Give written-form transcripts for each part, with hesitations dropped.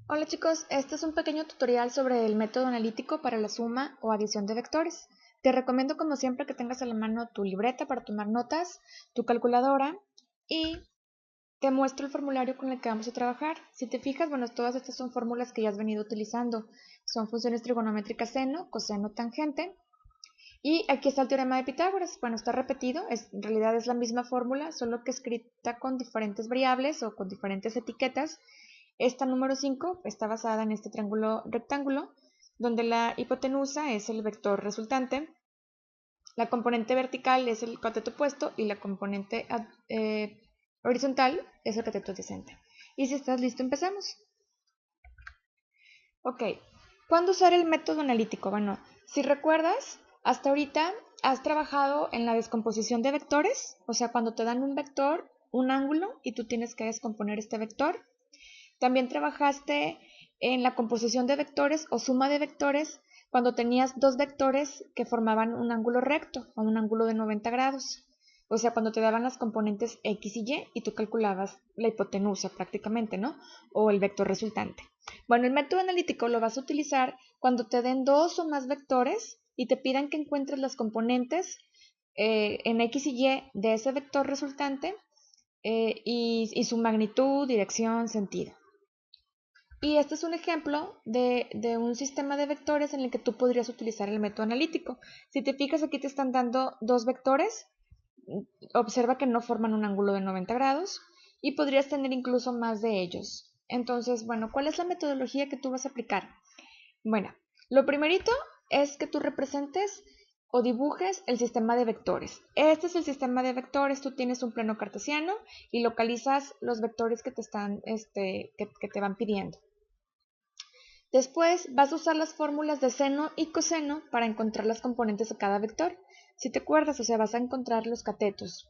Hola chicos, este es un pequeño tutorial sobre el método analítico para la suma o adición de vectores. Te recomiendo como siempre que tengas a la mano tu libreta para tomar notas, tu calculadora y te muestro el formulario con el que vamos a trabajar. Si te fijas, bueno, todas estas son fórmulas que ya has venido utilizando. Son funciones trigonométricas seno, coseno, tangente. Y aquí está el teorema de Pitágoras. Bueno, está repetido, en realidad es la misma fórmula, solo que escrita con diferentes variables o con diferentes etiquetas. Esta número 5 está basada en este triángulo rectángulo, donde la hipotenusa es el vector resultante, la componente vertical es el cateto opuesto y la componente horizontal es el cateto adyacente. Y si estás listo, empezamos. Ok, ¿cuándo usar el método analítico? Bueno, si recuerdas, hasta ahorita has trabajado en la descomposición de vectores, o sea, cuando te dan un vector, un ángulo, y tú tienes que descomponer este vector. También trabajaste en la composición de vectores o suma de vectores cuando tenías dos vectores que formaban un ángulo recto o un ángulo de 90 grados. O sea, cuando te daban las componentes X y tú calculabas la hipotenusa prácticamente, ¿no? O el vector resultante. Bueno, el método analítico lo vas a utilizar cuando te den dos o más vectores y te pidan que encuentres las componentes en X y Y de ese vector resultante y su magnitud, dirección, sentido. Y este es un ejemplo de un sistema de vectores en el que tú podrías utilizar el método analítico. Si te fijas, aquí te están dando dos vectores. Observa que no forman un ángulo de 90 grados y podrías tener incluso más de ellos. Entonces, bueno, ¿cuál es la metodología que tú vas a aplicar? Bueno, lo primerito es que tú representes o dibujes el sistema de vectores. Este es el sistema de vectores, tú tienes un plano cartesiano y localizas los vectores que te están, que te van pidiendo. Después vas a usar las fórmulas de seno y coseno para encontrar las componentes de cada vector. Si te acuerdas, o sea, vas a encontrar los catetos.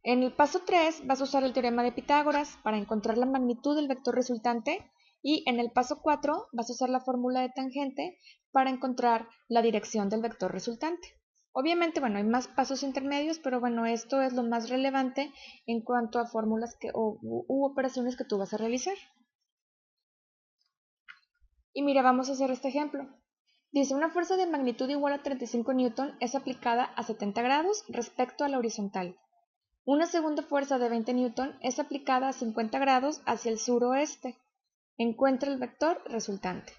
En el paso 3 vas a usar el teorema de Pitágoras para encontrar la magnitud del vector resultante y en el paso 4 vas a usar la fórmula de tangente para encontrar la dirección del vector resultante. Obviamente, bueno, hay más pasos intermedios, pero bueno, esto es lo más relevante en cuanto a fórmulas u operaciones que tú vas a realizar. Y mira, vamos a hacer este ejemplo. Dice, una fuerza de magnitud igual a 35 newton es aplicada a 70 grados respecto a la horizontal. Una segunda fuerza de 20 newton es aplicada a 50 grados hacia el suroeste. Encuentra el vector resultante.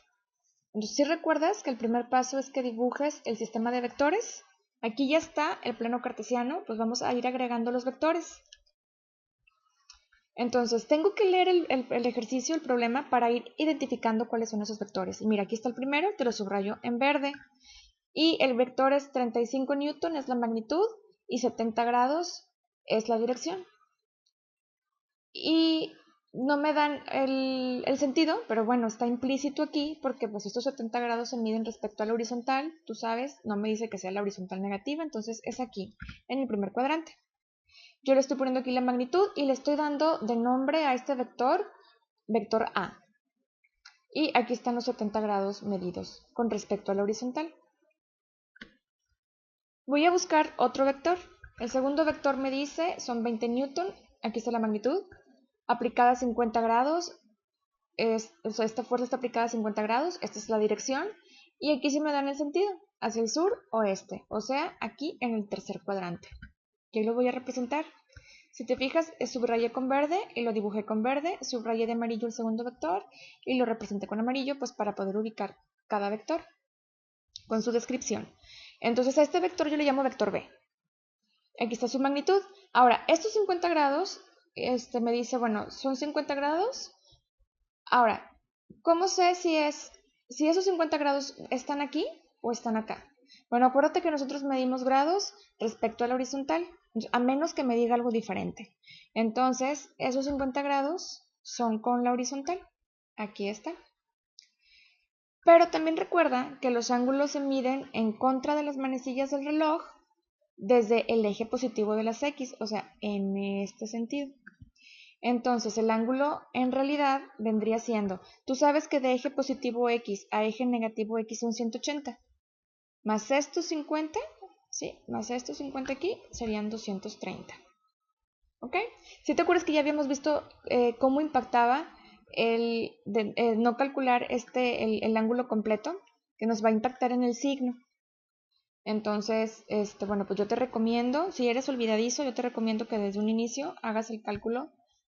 Entonces, si recuerdas que el primer paso es que dibujes el sistema de vectores. Aquí ya está el plano cartesiano, pues vamos a ir agregando los vectores. Entonces, tengo que leer el ejercicio, el problema, para ir identificando cuáles son esos vectores. Y mira, aquí está el primero, te lo subrayo en verde. Y el vector es 35 newton, es la magnitud, y 70 grados es la dirección. Y no me dan el sentido, pero bueno, está implícito aquí porque pues estos 70 grados se miden respecto a la horizontal, tú sabes, no me dice que sea la horizontal negativa, entonces es aquí, en el primer cuadrante. Yo le estoy poniendo aquí la magnitud y le estoy dando de nombre a este vector, vector A. Y aquí están los 70 grados medidos con respecto a la horizontal. Voy a buscar otro vector. El segundo vector me dice son 20 newton, aquí está la magnitud, aplicada a 50 grados, o sea, esta fuerza está aplicada a 50 grados, esta es la dirección, y aquí sí me dan el sentido, hacia el sur oeste, o sea, aquí en el tercer cuadrante. Yo lo voy a representar. Si te fijas, subrayé con verde y lo dibujé con verde, subrayé de amarillo el segundo vector y lo representé con amarillo, pues para poder ubicar cada vector con su descripción. Entonces a este vector yo le llamo vector B. Aquí está su magnitud. Ahora, estos 50 grados, me dice, bueno, son 50 grados. Ahora, ¿cómo sé si esos 50 grados están aquí o están acá? Bueno, acuérdate que nosotros medimos grados respecto a la horizontal, a menos que me diga algo diferente. Entonces, esos 50 grados son con la horizontal. Aquí está. Pero también recuerda que los ángulos se miden en contra de las manecillas del reloj desde el eje positivo de las X, o sea, en este sentido. Entonces, el ángulo en realidad vendría siendo, tú sabes que de eje positivo X a eje negativo X son 180, más estos 50, ¿sí? Más estos 50 aquí serían 230. ¿Ok? Si te acuerdas que ya habíamos visto cómo impactaba no calcular el ángulo completo que nos va a impactar en el signo. Entonces, bueno, pues yo te recomiendo, si eres olvidadizo, yo te recomiendo que desde un inicio hagas el cálculo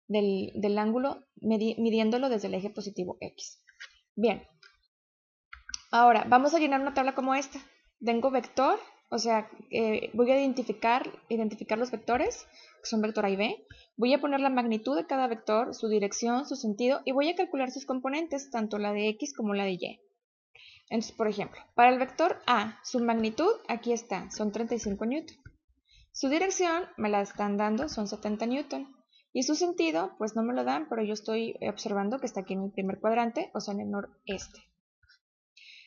del ángulo midiéndolo desde el eje positivo X. Bien, ahora vamos a llenar una tabla como esta. Tengo vector, o sea, voy a identificar los vectores, que son vector A y B. Voy a poner la magnitud de cada vector, su dirección, su sentido, y voy a calcular sus componentes, tanto la de X como la de Y. Entonces, por ejemplo, para el vector A, su magnitud, aquí está, son 35 newton. Su dirección me la están dando, son 70 newton. Y su sentido, pues no me lo dan, pero yo estoy observando que está aquí en el primer cuadrante, o sea, en el noreste.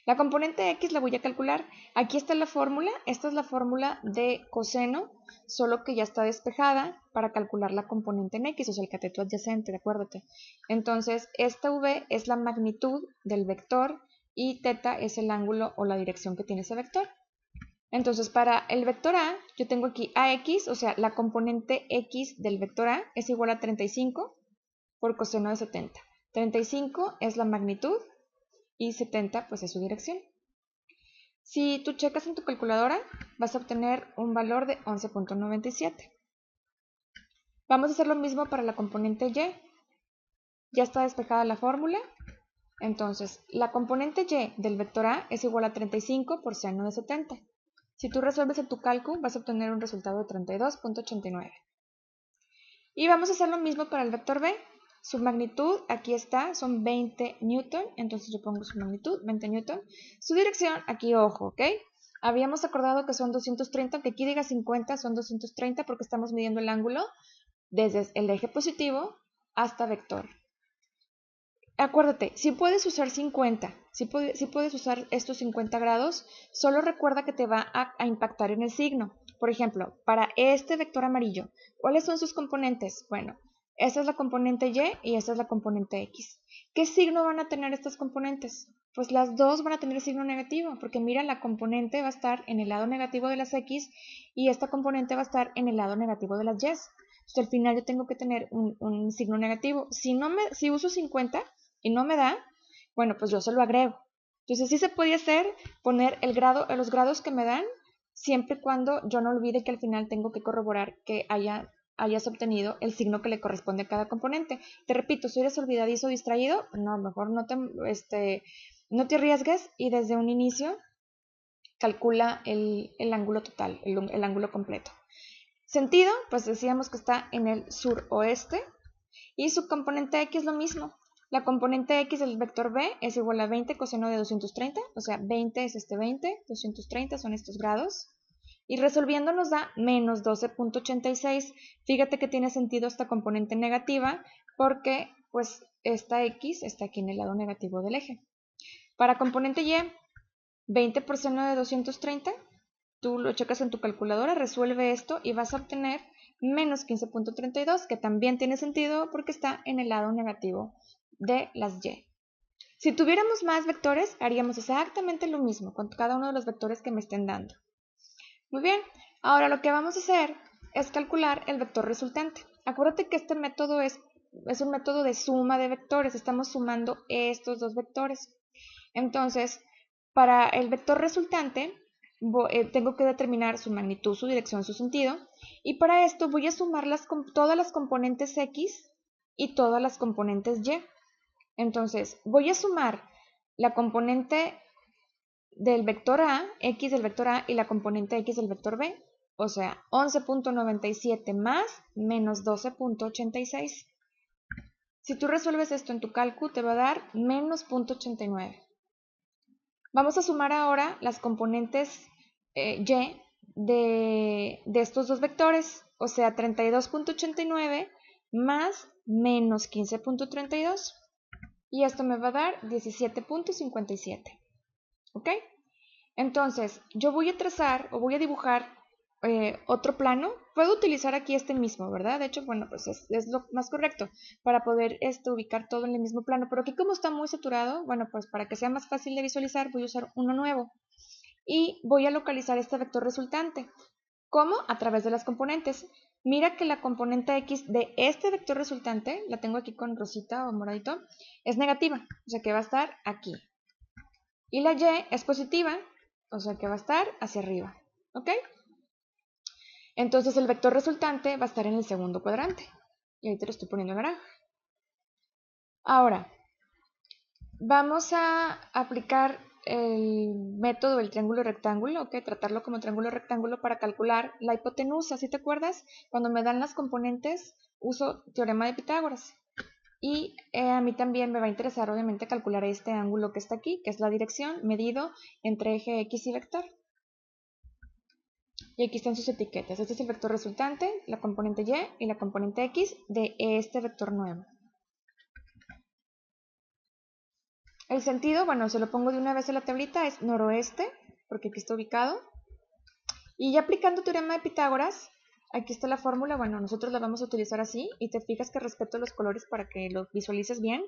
La componente X la voy a calcular. Aquí está la fórmula, esta es la fórmula de coseno, solo que ya está despejada para calcular la componente en X, o sea, el cateto adyacente, acuérdate. Entonces, esta V es la magnitud del vector y θ es el ángulo o la dirección que tiene ese vector. Entonces, para el vector A, yo tengo aquí AX, o sea, la componente X del vector A es igual a 35 por coseno de 70. 35 es la magnitud y 70 pues es su dirección. Si tú checas en tu calculadora, vas a obtener un valor de 11.97. Vamos a hacer lo mismo para la componente Y. Ya está despejada la fórmula. Entonces, la componente Y del vector A es igual a 35 por seno de 70. Si tú resuelves en tu cálculo, vas a obtener un resultado de 32.89. Y vamos a hacer lo mismo para el vector B. Su magnitud, aquí está, son 20 newton. Entonces yo pongo su magnitud, 20 newton. Su dirección, aquí ojo, ¿ok? Habíamos acordado que son 230, aunque aquí diga 50, son 230 porque estamos midiendo el ángulo desde el eje positivo hasta vector. Acuérdate, si puedes usar 50, si puedes usar estos 50 grados, solo recuerda que te va a impactar en el signo. Por ejemplo, para este vector amarillo, ¿cuáles son sus componentes? Bueno, esta es la componente Y y esta es la componente X. ¿Qué signo van a tener estas componentes? Pues las dos van a tener signo negativo, porque mira, la componente va a estar en el lado negativo de las X y esta componente va a estar en el lado negativo de las Y. Entonces, al final yo tengo que tener un signo negativo. Si uso 50 y no me da, bueno, pues yo se lo agrego. Entonces sí se puede hacer poner los grados que me dan, siempre y cuando yo no olvide que al final tengo que corroborar que hayas obtenido el signo que le corresponde a cada componente. Te repito, si eres olvidadizo o distraído, no, mejor no te arriesgues y desde un inicio calcula el ángulo total, el ángulo completo. Sentido, pues decíamos que está en el suroeste y su componente X lo mismo. La componente X del vector B es igual a 20 coseno de 230, o sea, 20 es este 20, 230 son estos grados. Y resolviendo nos da menos 12.86. Fíjate que tiene sentido esta componente negativa porque pues esta X está aquí en el lado negativo del eje. Para componente Y, 20 por seno de 230, tú lo checas en tu calculadora, resuelve esto y vas a obtener menos 15.32, que también tiene sentido porque está en el lado negativo de las Y. Si tuviéramos más vectores, haríamos exactamente lo mismo con cada uno de los vectores que me estén dando. Muy bien, ahora lo que vamos a hacer es calcular el vector resultante. Acuérdate que este método es un método de suma de vectores, estamos sumando estos dos vectores. Entonces, para el vector resultante, tengo que determinar su magnitud, su dirección, su sentido, y para esto voy a sumar todas las componentes X y todas las componentes Y. Entonces, voy a sumar la componente del vector A, X del vector A, y la componente X del vector B. O sea, 11.97 más menos 12.86. Si tú resuelves esto en tu cálculo, te va a dar menos 0.89. Vamos a sumar ahora las componentes Y de estos dos vectores. O sea, 32.89 más menos 15.32. Y esto me va a dar 17.57. ¿Ok? Entonces, yo voy a trazar o voy a dibujar otro plano. Puedo utilizar aquí este mismo, ¿verdad? De hecho, bueno, pues es lo más correcto para poder ubicar todo en el mismo plano. Pero aquí como está muy saturado, bueno, pues para que sea más fácil de visualizar, voy a usar uno nuevo. Y voy a localizar este vector resultante. ¿Cómo? A través de las componentes. mira que la componente x de este vector resultante, la tengo aquí con rosita o moradito, es negativa, o sea que va a estar aquí. Y la y es positiva, o sea que va a estar hacia arriba, ¿ok? Entonces el vector resultante va a estar en el segundo cuadrante. Y ahí te lo estoy poniendo en naranja. Ahora, vamos a aplicar el método del triángulo rectángulo, ¿ok? Tratarlo como triángulo rectángulo para calcular la hipotenusa, ¿sí te acuerdas? Cuando me dan las componentes, uso teorema de Pitágoras. Y a mí también me va a interesar, obviamente, calcular este ángulo que está aquí, que es la dirección, medido entre eje X y vector. Y aquí están sus etiquetas. Este es el vector resultante, la componente Y y la componente X de este vector nuevo. El sentido, bueno, se lo pongo de una vez en la tablita, es noroeste, porque aquí está ubicado. Y ya aplicando teorema de Pitágoras, aquí está la fórmula, bueno, nosotros la vamos a utilizar así, y te fijas que respeto los colores para que lo visualices bien.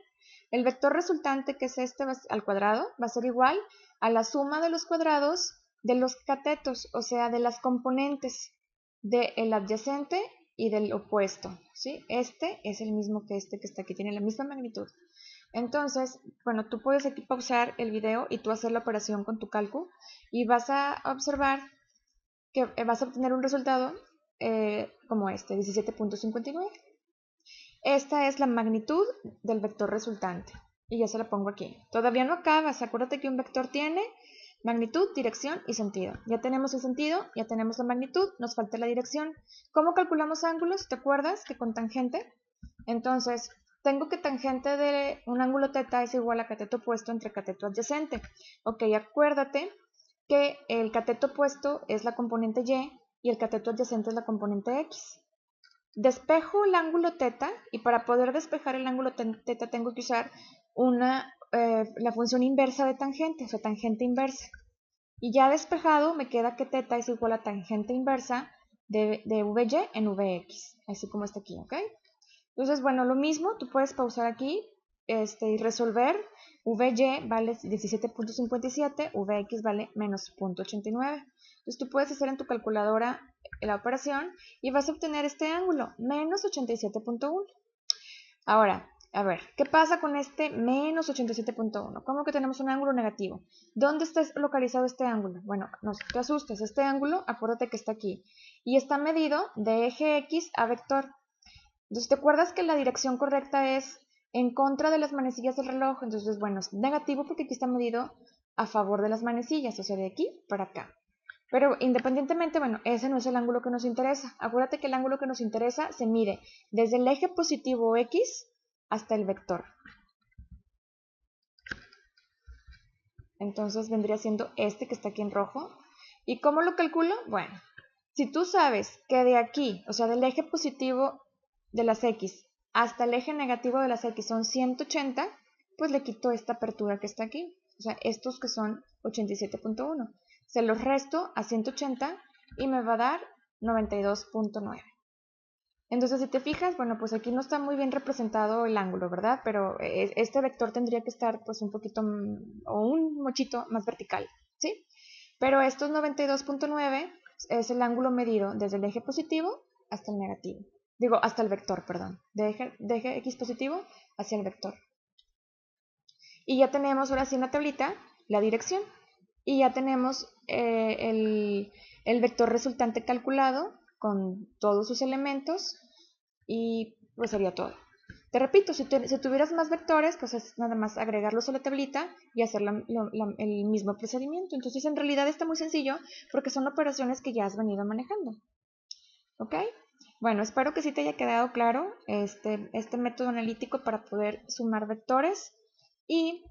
El vector resultante, que es este al cuadrado, va a ser igual a la suma de los cuadrados de los catetos, o sea, de las componentes del adyacente y del opuesto, ¿sí? Este es el mismo que este que está aquí, tiene la misma magnitud. Entonces, bueno, tú puedes aquí pausar el video y tú hacer la operación con tu cálculo y vas a observar que vas a obtener un resultado como este, 17.59. Esta es la magnitud del vector resultante. Y ya se la pongo aquí. Todavía no acabas. Acuérdate que un vector tiene magnitud, dirección y sentido. Ya tenemos el sentido, ya tenemos la magnitud, nos falta la dirección. ¿Cómo calculamos ángulos? ¿Te acuerdas que con tangente? Entonces, tengo que tangente de un ángulo θ es igual a cateto opuesto entre cateto adyacente. Ok, acuérdate que el cateto opuesto es la componente y el cateto adyacente es la componente x. Despejo el ángulo θ y para poder despejar el ángulo θ tengo que usar la función inversa de tangente, o sea, tangente inversa. Y ya despejado me queda que θ es igual a tangente inversa de Vy en Vx, así como está aquí, ¿ok? Entonces, bueno, lo mismo, tú puedes pausar aquí y resolver. Vy vale 17.57, Vx vale menos 0.89. Entonces tú puedes hacer en tu calculadora la operación y vas a obtener este ángulo, menos 87.1. Ahora, a ver, ¿qué pasa con este menos 87.1? ¿Cómo que tenemos un ángulo negativo? ¿Dónde está localizado este ángulo? Bueno, no te asustes, este ángulo, acuérdate que está aquí. Y está medido de eje X a vector. Entonces, ¿te acuerdas que la dirección correcta es en contra de las manecillas del reloj? Entonces, bueno, es negativo porque aquí está medido a favor de las manecillas, o sea, de aquí para acá. Pero independientemente, bueno, ese no es el ángulo que nos interesa. Acuérdate que el ángulo que nos interesa se mide desde el eje positivo X hasta el vector. Entonces vendría siendo este que está aquí en rojo. ¿Y cómo lo calculo? Bueno, si tú sabes que de aquí, o sea, del eje positivo de las X hasta el eje negativo de las X son 180, pues le quito esta apertura que está aquí. O sea, estos que son 87.1. Se los resto a 180 y me va a dar 92.9. Entonces, si te fijas, bueno, pues aquí no está muy bien representado el ángulo, ¿verdad? Pero este vector tendría que estar pues un poquito o un mochito más vertical, ¿sí? Pero estos 92.9 es el ángulo medido desde el eje positivo hasta el negativo. Digo, hasta el vector, perdón. De eje X positivo hacia el vector. Y ya tenemos ahora sí en la tablita la dirección. Y ya tenemos el vector resultante calculado con todos sus elementos y pues sería todo. Te repito, si tuvieras más vectores, pues es nada más agregarlos a la tablita y hacer el mismo procedimiento. Entonces en realidad está muy sencillo porque son operaciones que ya has venido manejando. ¿Ok? Bueno, espero que sí te haya quedado claro este método analítico para poder sumar vectores y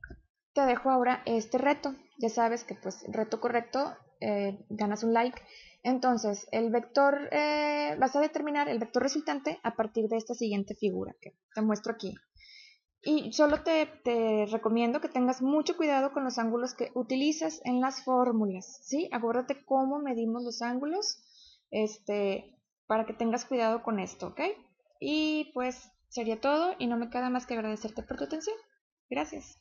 te dejo ahora este reto. Ya sabes que pues reto correcto, ganas un like. Entonces, el vector, vas a determinar el vector resultante a partir de esta siguiente figura que te muestro aquí. Y solo te recomiendo que tengas mucho cuidado con los ángulos que utilizas en las fórmulas, ¿sí? Acuérdate cómo medimos los ángulos, para que tengas cuidado con esto, ¿ok? Y pues sería todo y no me queda más que agradecerte por tu atención. Gracias.